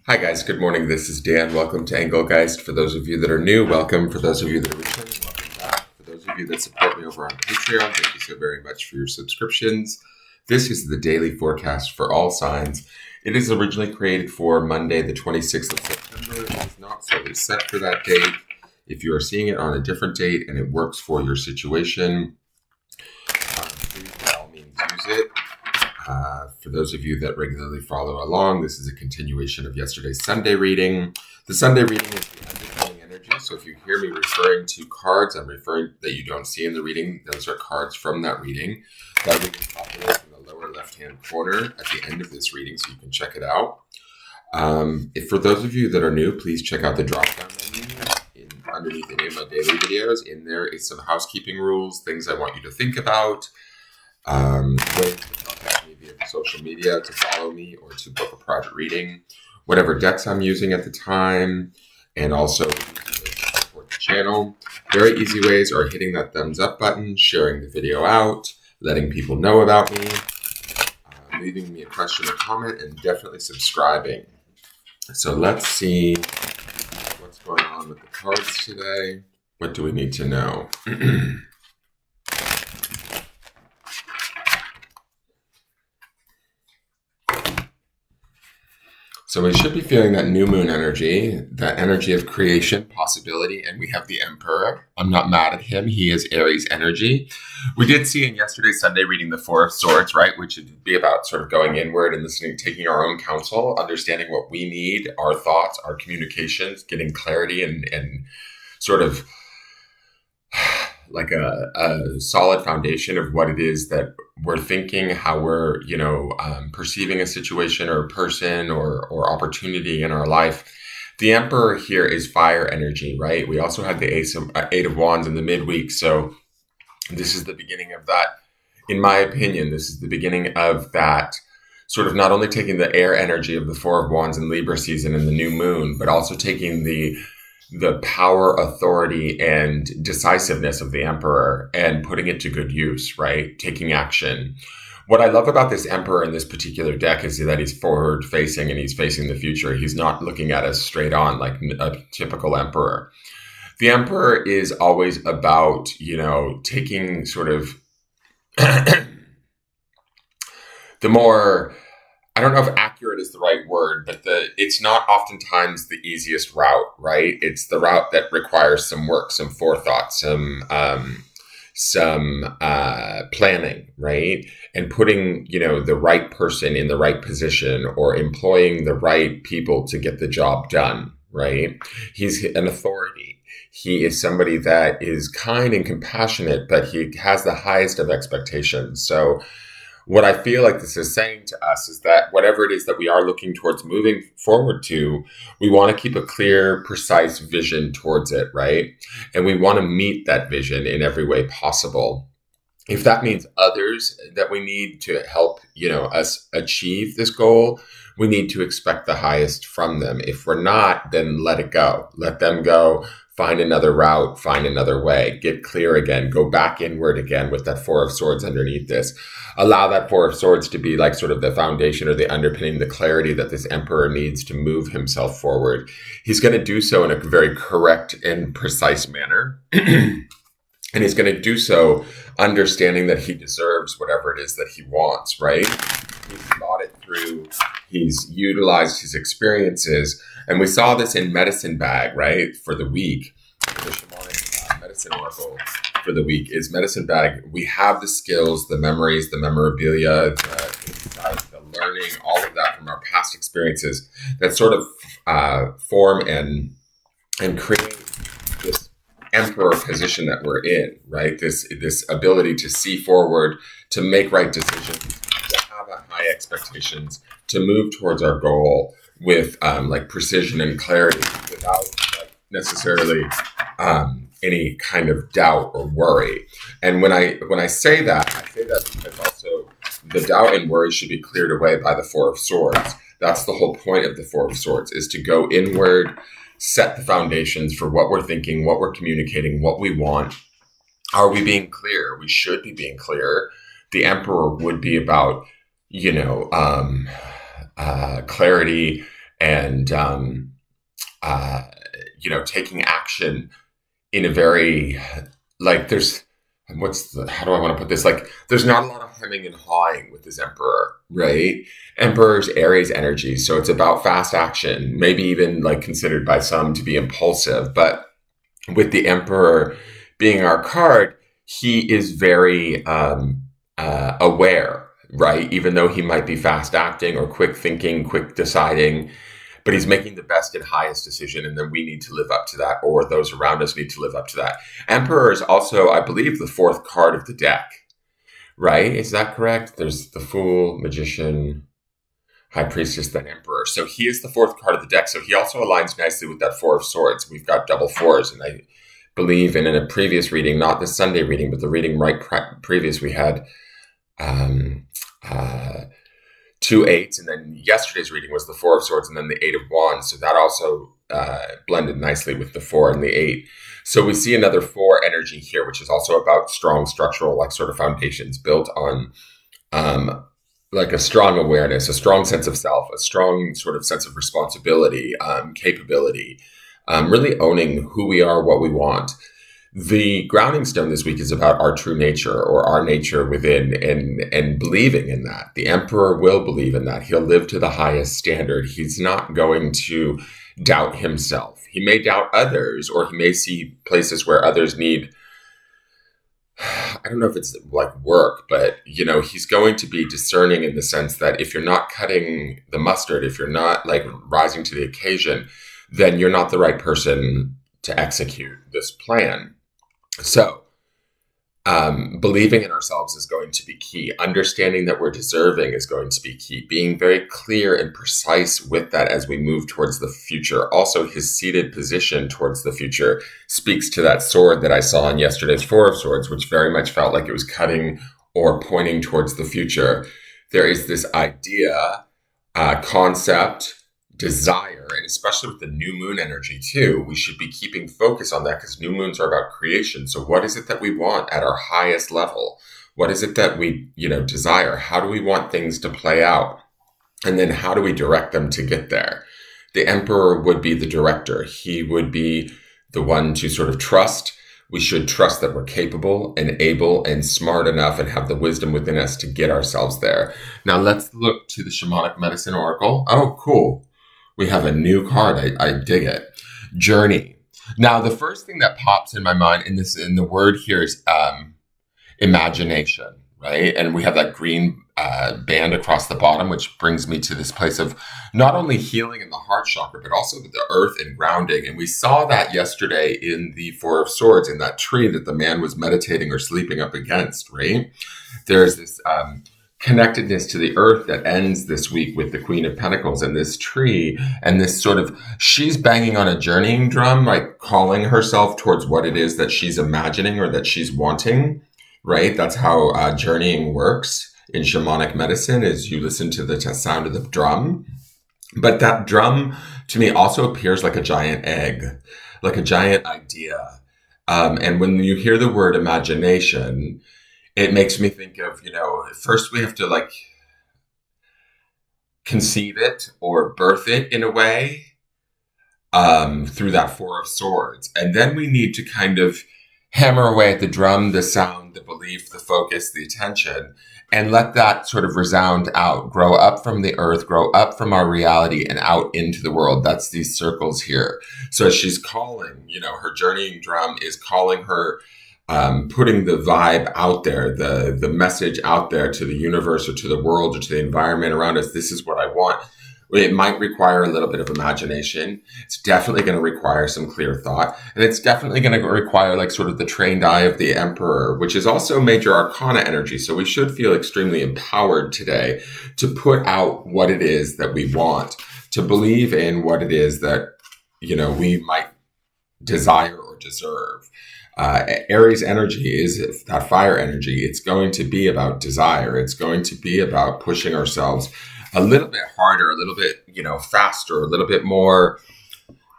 Hi guys, good morning. This is Dan. Welcome to Engelgeist. For those of you that are new, welcome. For those of you that are returning, welcome back. For those of you that support me over on Patreon, thank you so very much for your subscriptions. This is the daily forecast for all signs. It is originally created for Monday, the 26th of September. It is not solely set for that date. If you are seeing it on a different date and it works for your situation, please by all means use it. For those of you that regularly follow along, this is a continuation of yesterday's Sunday reading. The Sunday reading is the underlying energy. So if you hear me referring to cards, I'm referring that you don't see in the reading. Those are cards from that reading. That reading is populated in the lower left-hand corner at the end of this reading, so you can check it out. If for those of you that are new, please check out the drop-down menu underneath any of my daily videos. In there is some housekeeping rules, things I want you to think about. Ways to contact me via social media, to follow me, or to book a private reading, whatever decks I'm using at the time, and also to support the channel. Very easy ways are hitting that thumbs up button, sharing the video out, letting people know about me, leaving me a question or comment, and definitely subscribing. So let's see what's going on with the cards today. What do we need to know? So we should be feeling that new moon energy, that energy of creation, possibility, and we have the Emperor. I'm not mad at him. He is Aries energy. We did see in yesterday's Sunday reading the Four of Swords, right, which would be about sort of going inward and listening, taking our own counsel, understanding what we need, our thoughts, our communications, getting clarity and sort of like a solid foundation of what it is that we're thinking, how we're, perceiving a situation or a person or opportunity in our life. The Emperor here is fire energy, right? We also had the Eight of Wands in the midweek. So this is the beginning of that. In my opinion, this is the beginning of that sort of not only taking the air energy of the Four of Wands in Libra season and the new moon, but also taking the power, authority, and decisiveness of the Emperor and putting it to good use, right? Taking action. What I love about this Emperor in this particular deck is that he's forward facing and he's facing the future. He's not looking at us straight on like a typical Emperor. The Emperor is always about, taking sort of the more, I don't know if accurate is the right word, but it's not oftentimes the easiest route, right? It's the route that requires some work, some forethought, some planning, right? And putting, the right person in the right position or employing the right people to get the job done, right? He's an authority. He is somebody that is kind and compassionate, but he has the highest of expectations. So what I feel like this is saying to us is that whatever it is that we are looking towards moving forward to, we want to keep a clear, precise vision towards it, right? And we want to meet that vision in every way possible. If that means others that we need to help, us achieve this goal, we need to expect the highest from them. If we're not, then let it go. Let them go. Find another route, find another way, get clear again, go back inward again with that Four of Swords underneath this. Allow that Four of Swords to be like sort of the foundation or the underpinning, the clarity that this Emperor needs to move himself forward. He's going to do so in a very correct and precise manner. And he's going to do so understanding that he deserves whatever it is that he wants, right? He's thought it through. He's utilized his experiences. And we saw this in Medicine Bag, right, for the week. The Shamanic medicine oracle for the week is Medicine Bag. We have the skills, the memories, the memorabilia, the insight, the learning, all of that from our past experiences that sort of form and create this Emperor position that we're in, right? This ability to see forward, to make right decisions, to have high expectations, to move towards our goal with precision and clarity without necessarily any kind of doubt or worry. And when I say that, because also the doubt and worry should be cleared away by the Four of Swords. That's the whole point of the Four of Swords, is to go inward, set the foundations for what we're thinking, what we're communicating, what we want. Are we being clear? We should be being clear. The Emperor would be about, clarity and taking action in a very, like, there's, how do I want to put this? Like, there's not a lot of hemming and hawing with this emperor, right? Emperor's Aries energy. So it's about fast action, maybe even like considered by some to be impulsive. But with the emperor being our card, he is very aware, right? Even though he might be fast acting or quick thinking, quick deciding, but he's making the best and highest decision, and then we need to live up to that, or those around us need to live up to that. Emperor is also, I believe, the fourth card of the deck, right? Is that correct? There's the Fool, Magician, High Priestess, then Emperor. So he is the fourth card of the deck. So he also aligns nicely with that Four of Swords. We've got double fours, and I believe in a previous reading, not the Sunday reading, but the reading previous, we had 2 8s, and then yesterday's reading was the Four of Swords and then the 8 of Wands. So that also blended nicely with the 4 and the 8. So we see another 4 energy here, which is also about strong structural, like, sort of foundations built on like a strong awareness, a strong sense of self, a strong sort of sense of responsibility, capability, really owning who we are, what we want. The grounding stone this week is about our true nature, or our nature within, and believing in that. The emperor will believe in that. He'll live to the highest standard. He's not going to doubt himself. He may doubt others, or he may see places where others need, I don't know if it's like work, but, he's going to be discerning in the sense that if you're not cutting the mustard, if you're not like rising to the occasion, then you're not the right person to execute this plan. So, believing in ourselves is going to be key. Understanding that we're deserving is going to be key. Being very clear and precise with that as we move towards the future. Also, his seated position towards the future speaks to that sword that I saw in yesterday's Four of Swords, which very much felt like it was cutting or pointing towards the future. There is this idea, concept, desire, and especially with the new moon energy too, we should be keeping focus on that, because new moons are about creation. So what is it that we want at our highest level? What is it that we, desire? How do we want things to play out? And then how do we direct them to get there? The emperor would be the director. He would be the one to sort of trust. We should trust that we're capable and able and smart enough and have the wisdom within us to get ourselves there. Now let's look to the Shamanic Medicine Oracle. Oh, cool. We have a new card. I dig it. Journey. Now, the first thing that pops in my mind in the word here is imagination, right? And we have that green band across the bottom, which brings me to this place of not only healing in the heart chakra, but also with the earth and grounding. And we saw that yesterday in the Four of Swords, in that tree that the man was meditating or sleeping up against, right? There's this connectedness to the earth that ends this week with the Queen of Pentacles and this tree, and this sort of, she's banging on a journeying drum, like calling herself towards what it is that she's imagining or that she's wanting, right? That's how journeying works in shamanic medicine, is you listen to the sound of the drum. But that drum to me also appears like a giant egg, like a giant idea. And when you hear the word imagination, it makes me think of, first we have to like conceive it or birth it in a way through that Four of Swords. And then we need to kind of hammer away at the drum, the sound, the belief, the focus, the attention, and let that sort of resound out, grow up from the earth, grow up from our reality and out into the world. That's these circles here. So as she's calling, her journeying drum is calling her, putting the vibe out there, the message out there to the universe or to the world or to the environment around us. This is what I want. It might require a little bit of imagination. It's definitely going to require some clear thought. And it's definitely going to require like sort of the trained eye of the emperor, which is also major arcana energy. So we should feel extremely empowered today to put out what it is that we want, to believe in what it is that, we might desire or deserve. Aries energy is that fire energy. It's going to be about desire. It's going to be about pushing ourselves a little bit harder, a little bit, faster, a little bit more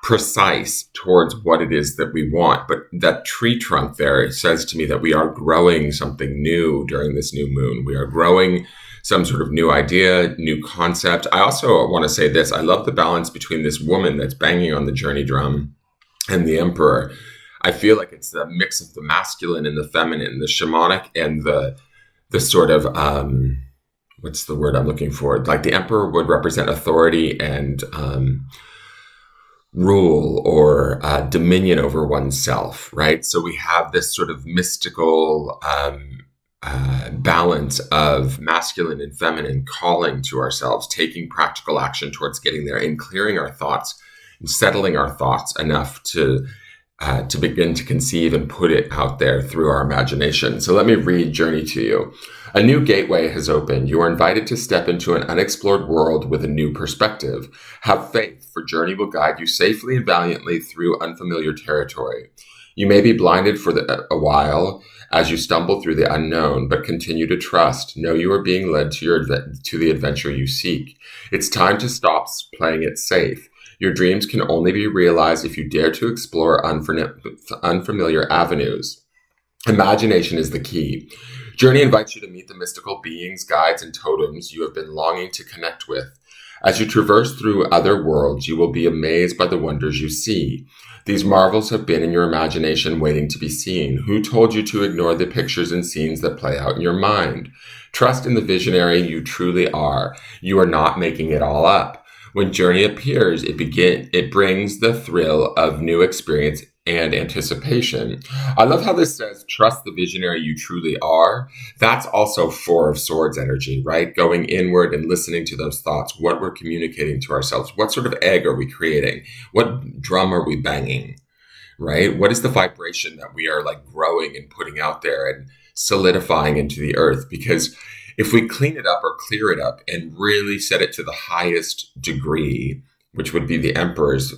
precise towards what it is that we want. But that tree trunk there, it says to me that we are growing something new during this new moon. We are growing some sort of new idea, new concept. I also want to say this. I love the balance between this woman that's banging on the journey drum and the emperor. I feel like it's the mix of the masculine and the feminine, the shamanic and the sort of what's the word I'm looking for? Like the emperor would represent authority and rule or dominion over oneself, right? So we have this sort of mystical balance of masculine and feminine calling to ourselves, taking practical action towards getting there and clearing our thoughts and settling our thoughts enough to begin to conceive and put it out there through our imagination. So let me read Journey to you. A new gateway has opened. You are invited to step into an unexplored world with a new perspective. Have faith, for Journey will guide you safely and valiantly through unfamiliar territory. You may be blinded for a while as you stumble through the unknown, but continue to trust. Know you are being led to the adventure you seek. It's time to stop playing it safe. Your dreams can only be realized if you dare to explore unfamiliar avenues. Imagination is the key. Journey invites you to meet the mystical beings, guides, and totems you have been longing to connect with. As you traverse through other worlds, you will be amazed by the wonders you see. These marvels have been in your imagination waiting to be seen. Who told you to ignore the pictures and scenes that play out in your mind? Trust in the visionary you truly are. You are not making it all up. When Journey appears, it brings the thrill of new experience and anticipation. I love how this says, trust the visionary you truly are. That's also Four of Swords energy, right? Going inward and listening to those thoughts, what we're communicating to ourselves. What sort of egg are we creating? What drum are we banging, right? What is the vibration that we are like growing and putting out there and solidifying into the earth? Because if we clean it up or clear it up and really set it to the highest degree, which would be the emperor's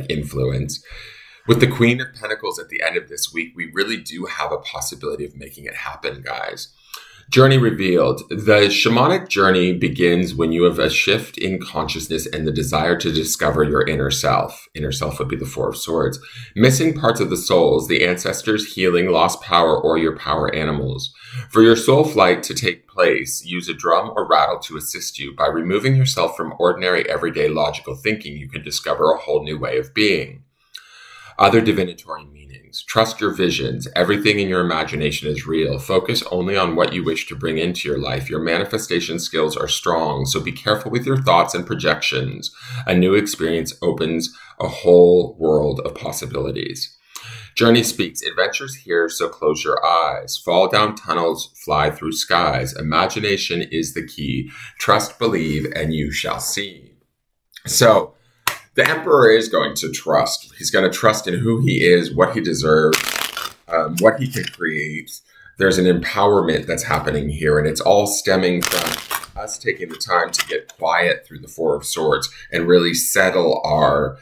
influence, with the Queen of Pentacles at the end of this week, we really do have a possibility of making it happen, guys. Journey revealed. The shamanic journey begins when you have a shift in consciousness and the desire to discover your inner self. Inner self would be the Four of Swords. Missing parts of the souls, the ancestors, healing, lost power, or your power animals. For your soul flight to take place, use a drum or rattle to assist you. By removing yourself from ordinary, everyday logical thinking, you can discover a whole new way of being. Other divinatory meanings. Trust your visions. Everything in your imagination is real. Focus only on what you wish to bring into your life. Your manifestation skills are strong, so be careful with your thoughts and projections. A new experience opens a whole world of possibilities. Journey speaks. Adventures here, so close your eyes. Fall down tunnels, fly through skies. Imagination is the key. Trust, believe, and you shall see. So, the emperor is going to trust. He's going to trust in who he is, what he deserves, what he can create. There's an empowerment that's happening here, and it's all stemming from us taking the time to get quiet through the Four of Swords and really settle our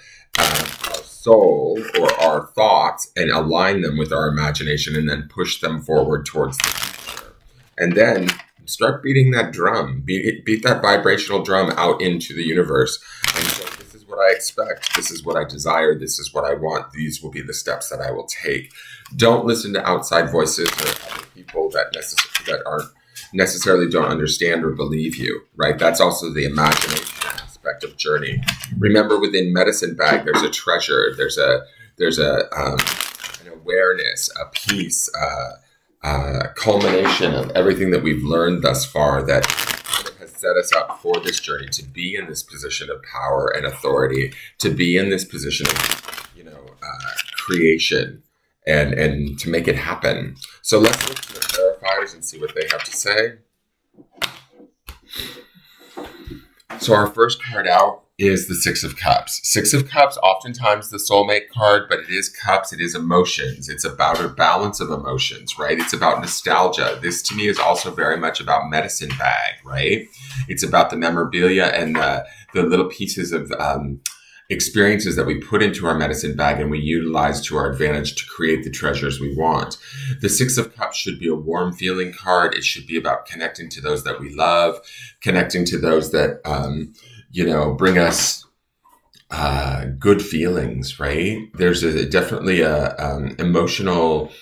soul or our thoughts and align them with our imagination and then push them forward towards the future. And then start beating that drum, beat that vibrational drum out into the universe. And so this is what I expect. This is what I desire. This is what I want. These will be the steps that I will take. Don't listen to outside voices or other people that aren't necessarily don't understand or believe you, right? That's also the imagination aspect of Journey. Remember, within medicine bag, there's a treasure. There's an awareness, a peace, culmination of everything that we've learned thus far that has set us up for this journey to be in this position of power and authority, to be in this position of, creation and to make it happen. So let's look to the clarifiers and see what they have to say. So our first card out is the Six of Cups. Six of Cups, oftentimes the soulmate card, but it is cups, it is emotions. It's about a balance of emotions, right? It's about nostalgia. This to me is also very much about medicine bag, right? It's about the memorabilia and the little pieces of experiences that we put into our medicine bag and we utilize to our advantage to create the treasures we want. The Six of Cups should be a warm feeling card. It should be about connecting to those that we love, connecting to those that, bring us good feelings, right? There's definitely a emotional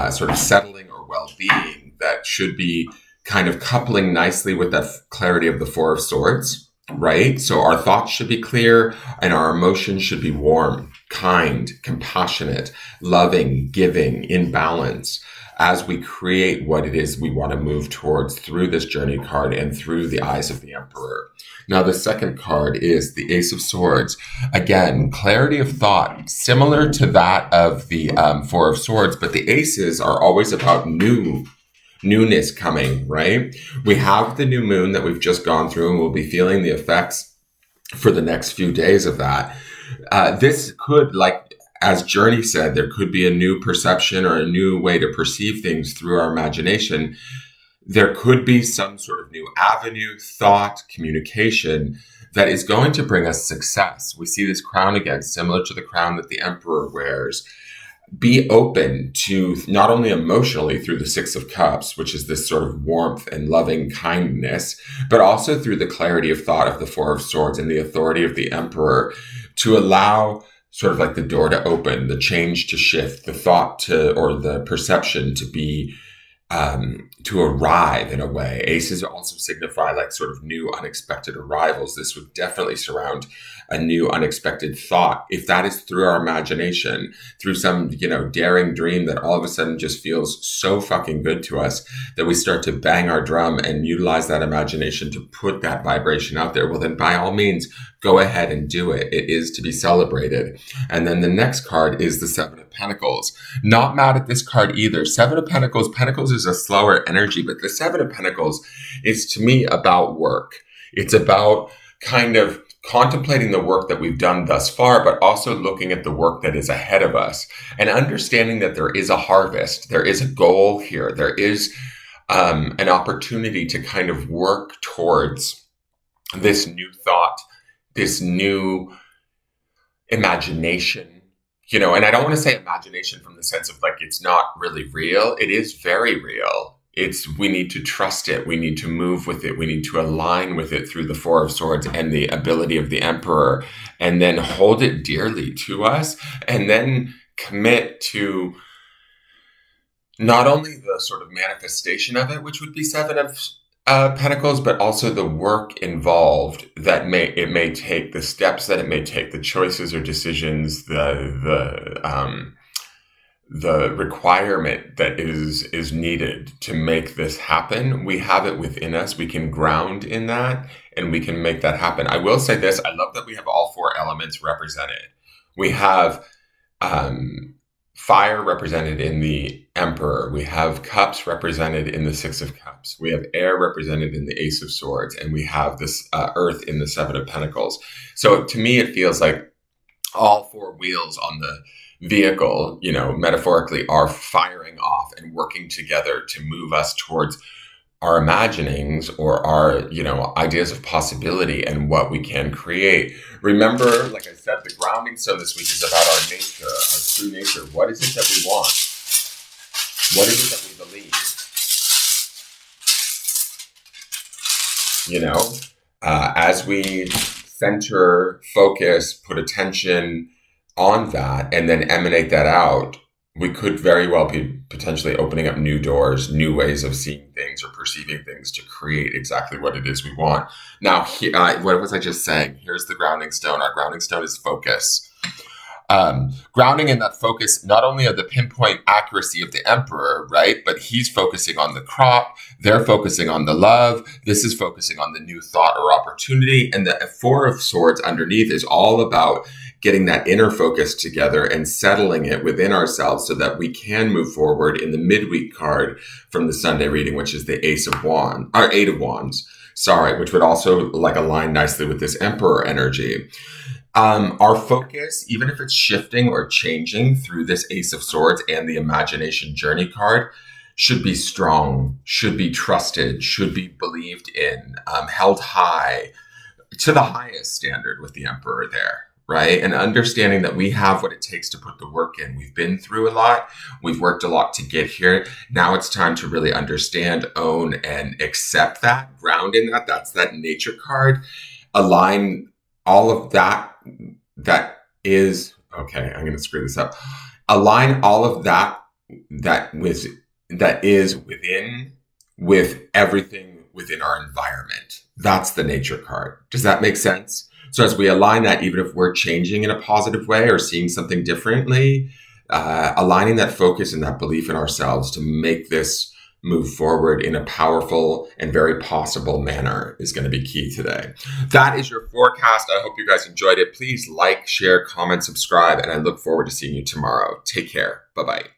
sort of settling or well-being that should be kind of coupling nicely with that clarity of the Four of Swords, right? So our thoughts should be clear and our emotions should be warm, kind, compassionate, loving, giving, in balance as we create what it is we want to move towards through this journey card and through the eyes of the Emperor. Now, the second card is the Ace of Swords. Again, clarity of thought, similar to that of the Four of Swords, but the aces are always about newness coming, right? We have the new moon that we've just gone through, and we'll be feeling the effects for the next few days of that. This could, like, as Journey said, there could be a new perception or a new way to perceive things through our imagination. There could be some sort of new avenue, thought, communication that is going to bring us success. We see this crown again, similar to the crown that the Emperor wears. Be open to not only emotionally through the Six of Cups, which is this sort of warmth and loving kindness, but also through the clarity of thought of the Four of Swords and the authority of the Emperor to allow sort of like the door to open, the change to shift, the thought to, or the perception to be, to arrive in a way. Aces also signify like sort of new unexpected arrivals. This would definitely surround a new unexpected thought. If that is through our imagination, through some, daring dream that all of a sudden just feels so fucking good to us that we start to bang our drum and utilize that imagination to put that vibration out there, well, then by all means, go ahead and do it. It is to be celebrated. And then the next card is the Seven of Pentacles. Not mad at this card either. Seven of Pentacles. Pentacles is a slower energy, but the Seven of Pentacles is to me about work. It's about kind of contemplating the work that we've done thus far, but also looking at the work that is ahead of us and understanding that there is a harvest. There is a goal here. There is an opportunity to kind of work towards this new thought, this new imagination, and I don't want to say imagination from the sense of like, it's not really real. It is very real. We need to trust it. We need to move with it. We need to align with it through the Four of Swords and the ability of the Emperor, and then hold it dearly to us, and then commit to not only the sort of manifestation of it, which would be Seven of Pentacles, but also the work involved that it may take, the steps that it may take, the choices or decisions, the requirement that is needed to make this happen. We have it within us. We can ground in that and we can make that happen. I will say this. I love that we have all four elements represented. We have fire represented in the Emperor. We have cups represented in the Six of Cups. We have air represented in the Ace of Swords. And we have this earth in the Seven of Pentacles. So to me, it feels like all four wheels on the vehicle, metaphorically, are firing off and working together to move us towards our imaginings or our, ideas of possibility and what we can create. Remember, like I said, the grounding stone this week is about our nature, our true nature. What is it that we want? What is it that we believe? As we center, focus, put attention on that, and then emanate that out, we could very well be potentially opening up new doors, new ways of seeing things or perceiving things to create exactly what it is we want. Now, what was I just saying? Here's the grounding stone. Our grounding stone is focus. Grounding in that focus, not only of the pinpoint accuracy of the Emperor, right? But he's focusing on the crop. They're focusing on the love. This is focusing on the new thought or opportunity. And the Four of Swords underneath is all about getting that inner focus together and settling it within ourselves so that we can move forward in the midweek card from the Sunday reading, which is the Eight of Wands, which would also like align nicely with this Emperor energy. Our focus, even if it's shifting or changing through this Ace of Swords and the Imagination Journey card, should be strong, should be trusted, should be believed in, held high to the highest standard with the Emperor there, right? And understanding that we have what it takes to put the work in. We've been through a lot. We've worked a lot to get here. Now it's time to really understand, own, and accept that, ground in that. That's that nature card. Align all of that is, okay, I'm going to screw this up. Align all of that is within with everything within our environment. That's the nature card. Does that make sense? So as we align that, even if we're changing in a positive way or seeing something differently, aligning that focus and that belief in ourselves to make this move forward in a powerful and very possible manner is going to be key today. That is your forecast. I hope you guys enjoyed it. Please like, share, comment, subscribe, and I look forward to seeing you tomorrow. Take care. Bye-bye.